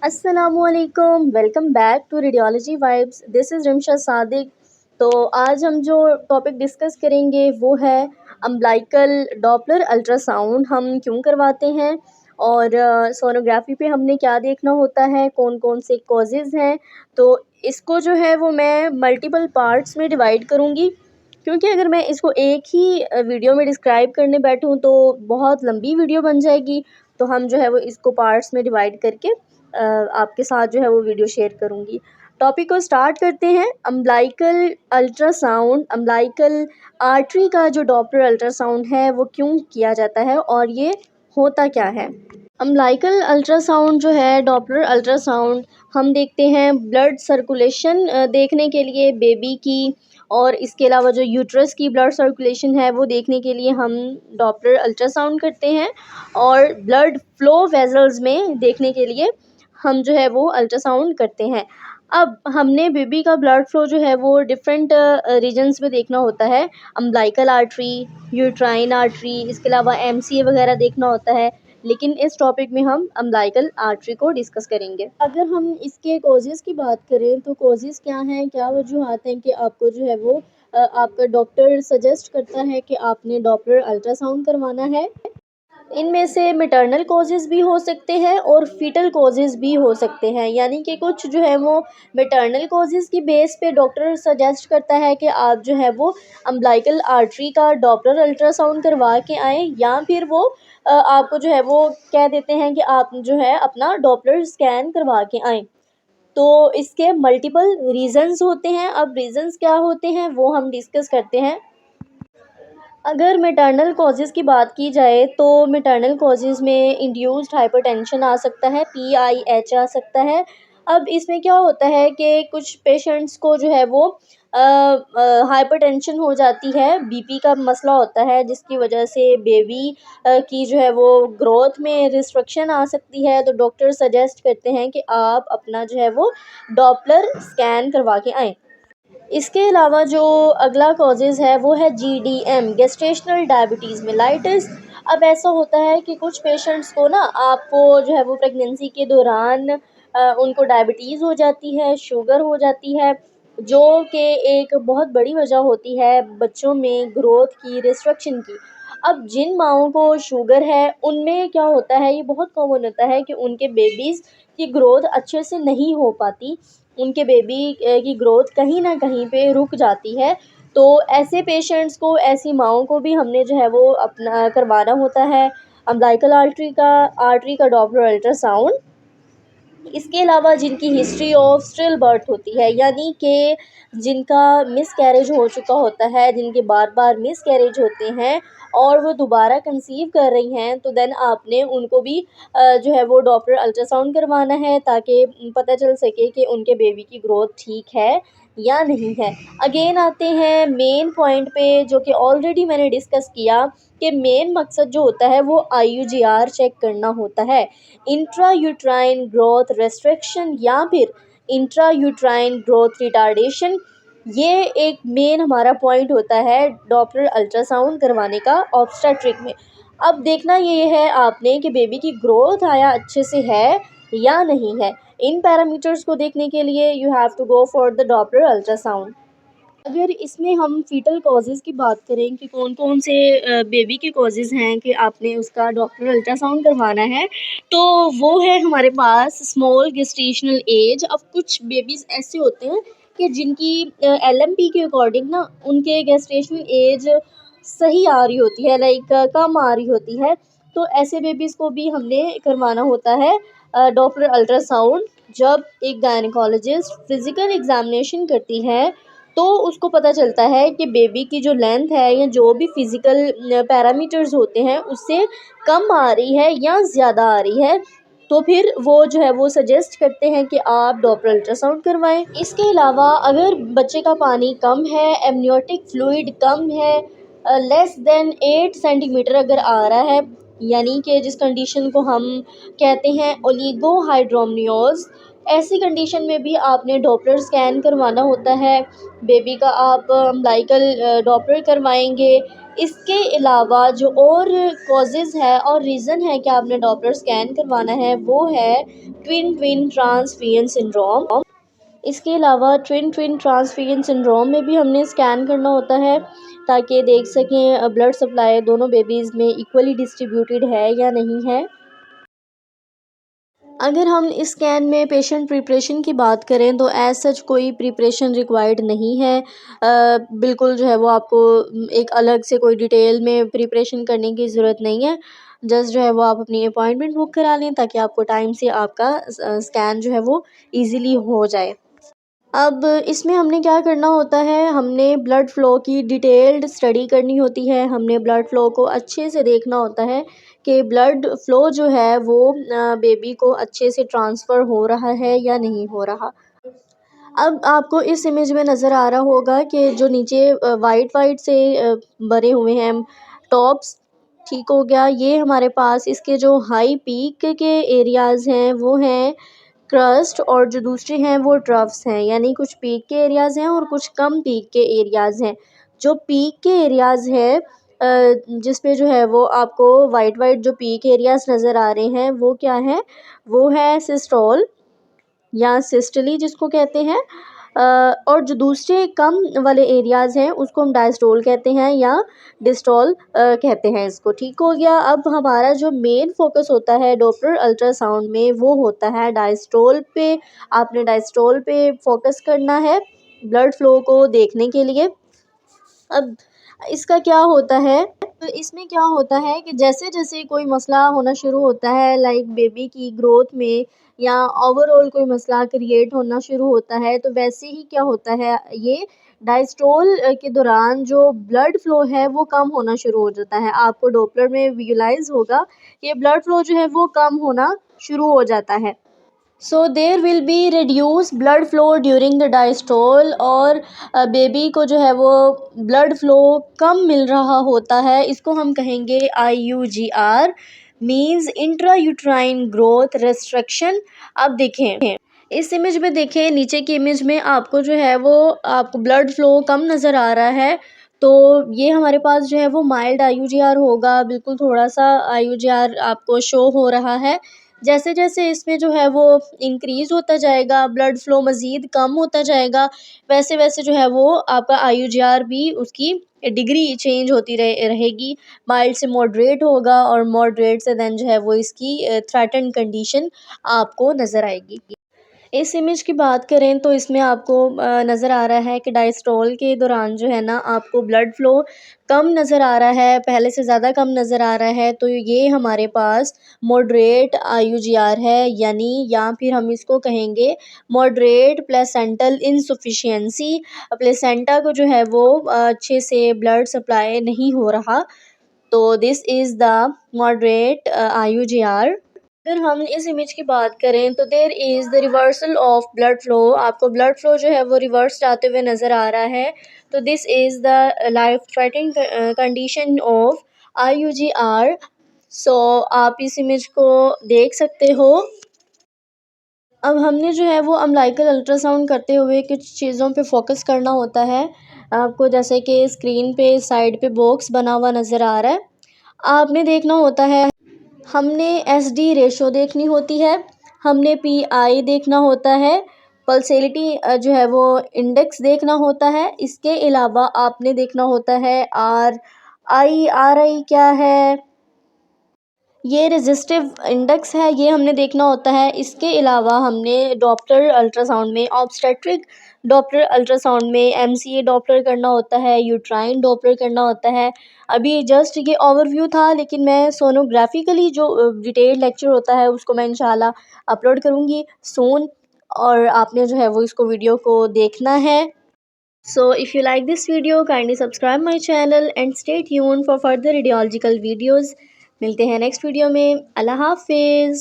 अस्सलामुअलैकुम, welcome back to radiology vibes. This is Rimsha Sadiq. तो आज हम जो टॉपिक डिस्कस करेंगे वो है अम्बिलिकल डॉपलर अल्ट्रासाउंड हम क्यों करवाते हैं और सोनोग्राफी पे हमने क्या देखना होता है, कौन कौन से कॉजेज़ हैं। तो इसको जो है वो मैं मल्टीपल पार्ट्स में डिवाइड करूँगी, क्योंकि अगर मैं इसको एक ही वीडियो में डिस्क्राइब करने बैठूँ तो बहुत लंबी वीडियो बन जाएगी। तो हम जो है वो इसको पार्ट्स में डिवाइड करके आपके साथ जो है वो वीडियो शेयर करूँगी। टॉपिक को स्टार्ट करते हैं। अम्बिलिकल अल्ट्रासाउंड, अम्बिलिकल आर्टरी का जो डॉपलर अल्ट्रासाउंड है वो क्यों किया जाता है और ये होता क्या है। अम्बिलिकल अल्ट्रासाउंड जो है, डॉपलर अल्ट्रासाउंड, हम देखते हैं ब्लड सर्कुलेशन देखने के लिए बेबी की, और इसके अलावा जो यूट्रस की ब्लड सर्कुलेशन है वो देखने के लिए हम डॉपलर अल्ट्रासाउंड करते हैं, और ब्लड फ्लो वेजल्स में देखने के लिए हम जो है वो अल्ट्रासाउंड करते हैं। अब हमने बेबी का ब्लड फ्लो जो है वो डिफरेंट रीजन्स में देखना होता है। अम्बिलिकल आर्टरी, यूट्राइन आर्टरी, इसके अलावा एमसीए वगैरह देखना होता है, लेकिन इस टॉपिक में हम अम्बिलिकल आर्टरी को डिस्कस करेंगे। अगर हम इसके कॉजेज़ की बात करें तो कॉजेज़ क्या हैं, क्या वजूहत हैं कि आपको जो है वो आपका डॉक्टर सजेस्ट करता है कि आपने डॉपलर अल्ट्रासाउंड करवाना है। इनमें से मैटरनल कॉजेज़ भी हो सकते हैं और फीटल कॉजेज़ भी हो सकते हैं, यानी कि कुछ जो है वो मैटरनल कॉजेज़ की बेस पे डॉक्टर सजेस्ट करता है कि आप जो है वो अम्बिलिकल आर्टरी का डॉपलर अल्ट्रासाउंड करवा के आएँ, या फिर वो आपको जो है वो कह देते हैं कि आप जो है अपना डॉपलर स्कैन करवा के आएँ। तो इसके मल्टीपल रीज़न्स होते हैं। अब रीज़न्स क्या होते हैं वो हम डिस्कस करते हैं। अगर मैटरनल कॉजेज़ की बात की जाए तो मैटरनल कॉजेज़ में इंड्यूस्ड हाइपरटेंशन आ सकता है, PIH आ सकता है। अब इसमें क्या होता है कि कुछ पेशेंट्स को जो है वो हाइपरटेंशन हो जाती है, बीपी का मसला होता है, जिसकी वजह से बेबी की जो है वो ग्रोथ में रिस्ट्रिक्शन आ सकती है। तो डॉक्टर सजेस्ट करते हैं कि आप अपना जो है वो डॉपलर स्कैन करवा के आएँ। इसके अलावा जो अगला कॉजेज़ है वो है GDM, गेस्टेशनल डायबिटीज़ मेलाइटिस। अब ऐसा होता है कि कुछ पेशेंट्स को ना आपको जो है वो प्रेगनेंसी के दौरान उनको डायबिटीज़ हो जाती है, शुगर हो जाती है, जो कि एक बहुत बड़ी वजह होती है बच्चों में ग्रोथ की, रिस्ट्रिक्शन की। अब जिन माँओं को शुगर है उनमें क्या होता है, ये बहुत कॉमन होता है कि उनके बेबीज़ की ग्रोथ अच्छे से नहीं हो पाती, उनके बेबी की ग्रोथ कहीं न कहीं पे रुक जाती है। तो ऐसे पेशेंट्स को, ऐसी माँओं को भी हमने जो है वो अपना करवाना होता है अम्बिलिकल आर्टरी का डॉपलर अल्ट्रासाउंड। इसके अलावा जिनकी हिस्ट्री ऑफ स्टिल बर्थ होती है, यानी कि जिनका मिसकैरेज हो चुका होता है, जिनके बार बार मिसकैरेज होते हैं और वो दोबारा कंसीव कर रही हैं, तो देन आपने उनको भी जो है वो डॉपलर अल्ट्रासाउंड करवाना है, ताकि पता चल सके कि उनके बेबी की ग्रोथ ठीक है या नहीं है। अगेन आते हैं मेन पॉइंट पे, जो कि ऑलरेडी मैंने डिस्कस किया कि मेन मकसद जो होता है वो IUGR चेक करना होता है, इंट्रा यूट्राइन ग्रोथ रेस्ट्रिक्शन या फिर इंट्रा यूट्राइन ग्रोथ रिटार्डेशन। ये एक मेन हमारा पॉइंट होता है डॉपलर अल्ट्रासाउंड करवाने का ऑब्स्टेट्रिक में। अब देखना ये है आपने कि बेबी की ग्रोथ आया अच्छे से है या नहीं है। इन पैरामीटर्स को देखने के लिए you have to go for the Doppler ultrasound. अगर इसमें हम फीटल कॉजेज़ की बात करें कि कौन-कौन से बेबी के कॉजेज़ हैं कि आपने उसका डॉपलर अल्ट्रासाउंड करवाना है, तो वो है हमारे पास स्मॉल गेस्टेशनल एज। अब कुछ बेबीज़ ऐसे होते हैं कि जिनकी LMP के अकॉर्डिंग ना उनके गेस्टेशनल एज सही आ रही होती है, लाइक कम आ रही होती है। तो ऐसे बेबीज़ को भी हमने करवाना होता है डॉपलर अल्ट्रासाउंड। जब एक गायनेकोलॉजिस्ट फ़िज़िकल एग्ज़ामिनेशन करती है तो उसको पता चलता है कि बेबी की जो लेंथ है या जो भी फिज़िकल पैरामीटर्स होते हैं उससे कम आ रही है या ज़्यादा आ रही है, तो फिर वो जो है वो सजेस्ट करते हैं कि आप डॉपलर अल्ट्रासाउंड करवाएं। इसके अलावा अगर बच्चे का पानी कम है, एमनियोटिक फ्लूइड कम है, लेस देन 8 सेंटीमीटर अगर आ रहा है, यानी कि जिस कंडीशन को हम कहते हैं ओलिगोहाइड्रोमनियोज, ऐसी कंडीशन में भी आपने डॉपलर स्कैन करवाना होता है। बेबी का आप अम्बिलिकल डॉपलर करवाएंगे इसके अलावा जो और कॉजेज़ है और रीज़न है कि आपने डॉपलर स्कैन करवाना है वो है ट्विन ट्विन ट्रांसफियन सिंड्रोम। इसके अलावा ट्विन ट्विन ट्रांसफियन सिंड्रोम में भी हमने स्कैन करना होता है ताकि देख सकें ब्लड सप्लाई दोनों बेबीज़ में इक्वली डिस्ट्रीब्यूटेड है या नहीं है। अगर हम इस स्कैन में पेशेंट प्रिपरेशन की बात करें तो एज़ सच कोई प्रिपरेशन रिक्वायर्ड नहीं है। बिल्कुल जो है वो आपको एक अलग से कोई डिटेल में प्रिपरेशन करने की ज़रूरत नहीं है। जस्ट जो है वो आप अपनी अपॉइंटमेंट बुक करा लें ताकि आपको टाइम से आपका स्कैन जो है वो ईज़िली हो जाए। अब इसमें हमने क्या करना होता है, हमने ब्लड फ़्लो की डिटेल्ड स्टडी करनी होती है। हमने ब्लड फ़्लो को अच्छे से देखना होता है कि ब्लड फ़्लो जो है वो बेबी को अच्छे से ट्रांसफ़र हो रहा है या नहीं हो रहा। अब आपको इस इमेज में नज़र आ रहा होगा कि जो नीचे वाइट वाइट से बने हुए हैं टॉप्स, ठीक हो गया। ये हमारे पास इसके जो हाई पीक के एरियाज़ हैं वो हैं क्रस्ट, और जो दूसरे हैं वो ट्रफ्स हैं, यानी कुछ पीक के एरियाज़ हैं और कुछ कम पीक के एरियाज़ हैं। जो पीक के एरियाज़ हैं जिसमें जो है वो आपको वाइट वाइट जो पीक एरियाज़ नज़र आ रहे हैं वो क्या है, वो है सिस्टोल या सिस्टली जिसको कहते हैं। और जो दूसरे कम वाले एरियाज़ हैं उसको हम डायस्टोल कहते हैं या डिस्टॉल कहते हैं इसको, ठीक हो गया। अब हमारा जो मेन फोकस होता है डॉपलर अल्ट्रासाउंड में वो होता है डायस्टोल पे। आपने डायस्टोल पे फोकस करना है ब्लड फ्लो को देखने के लिए। अब इसका क्या होता है, तो इसमें क्या होता है कि जैसे-जैसे कोई मसला होना शुरू होता है लाइक बेबी की ग्रोथ में या ओवरऑल कोई मसला क्रिएट होना शुरू होता है, तो वैसे ही क्या होता है, ये डायस्टोल के दौरान जो ब्लड फ्लो है वो कम होना शुरू हो जाता है। आपको डॉपलर में विजुअलाइज़ होगा कि ब्लड फ्लो जो है वो कम होना शुरू हो जाता है। So there will be reduce blood flow during the diastole, और बेबी को जो है वो ब्लड फ्लो कम मिल रहा होता है। इसको हम कहेंगे IUGR, means intra uterine growth restriction. अब देखें इस इमेज में, देखें नीचे की इमेज में आपको जो है वो आपको ब्लड फ्लो कम नज़र आ रहा है। तो ये हमारे पास जो है वो माइल्ड IUGR होगा, बिल्कुल थोड़ा सा IUGR आपको शो हो रहा है। जैसे जैसे इसमें जो है वो इंक्रीज़ होता जाएगा, ब्लड फ्लो मज़ीद कम होता जाएगा, वैसे वैसे जो है वो आपका IUGR भी उसकी डिग्री चेंज होती रहेगी। माइल्ड से मॉडरेट होगा और मॉडरेट से देन जो है वो इसकी थ्रेटन्ड कंडीशन आपको नज़र आएगी। इस इमेज की बात करें तो इसमें आपको नज़र आ रहा है कि डायस्ट्रोल के दौरान जो है ना आपको ब्लड फ़्लो कम नज़र आ रहा है, पहले से ज़्यादा कम नज़र आ रहा है। तो ये हमारे पास मॉडरेट IUGR है, यानी या फिर हम इसको कहेंगे मॉडरेट प्लेसेंटल इनसफिशिएंसी। प्लेसेंटा को जो है वो अच्छे से ब्लड सप्लाई नहीं हो रहा, तो this is the moderate IUGR। अगर हम इस इमेज की बात करें तो there is the reversal of blood flow, आपको ब्लड फ्लो जो है वो रिवर्स जाते हुए नज़र आ रहा है। तो this is the life threatening condition of IUGR। सो आप इस इमेज को देख सकते हो। अब हमने जो है वो अम्बिलिकल अल्ट्रासाउंड करते हुए कुछ चीज़ों पे फोकस करना होता है। आपको जैसे कि स्क्रीन पे साइड पे बॉक्स बना हुआ नज़र आ रहा है, आपने देखना होता है। हमने SD रेशो देखनी होती है, हमने PI देखना होता है, पल्सेलिटी जो है वो इंडेक्स देखना होता है। इसके अलावा आपने देखना होता है RI क्या है, ये रेजिस्टिव इंडेक्स है, ये हमने देखना होता है। इसके अलावा हमने डॉपलर अल्ट्रासाउंड में ऑब्स्टेट्रिक डॉपलर अल्ट्रासाउंड में MCA डॉपलर करना होता है, यूट्राइन डॉपलर करना होता है। अभी जस्ट ये ओवरव्यू था, लेकिन मैं सोनोग्राफिकली जो डिटेल लेक्चर होता है उसको मैं इंशाल्लाह अपलोड करूँगी सून, और आपने जो है वो इसको वीडियो को देखना है। So if you like this video, kindly subscribe my channel and stay tuned for further radiological videos. मिलते हैं नेक्स्ट वीडियो में। अल्लाह हाफिज़।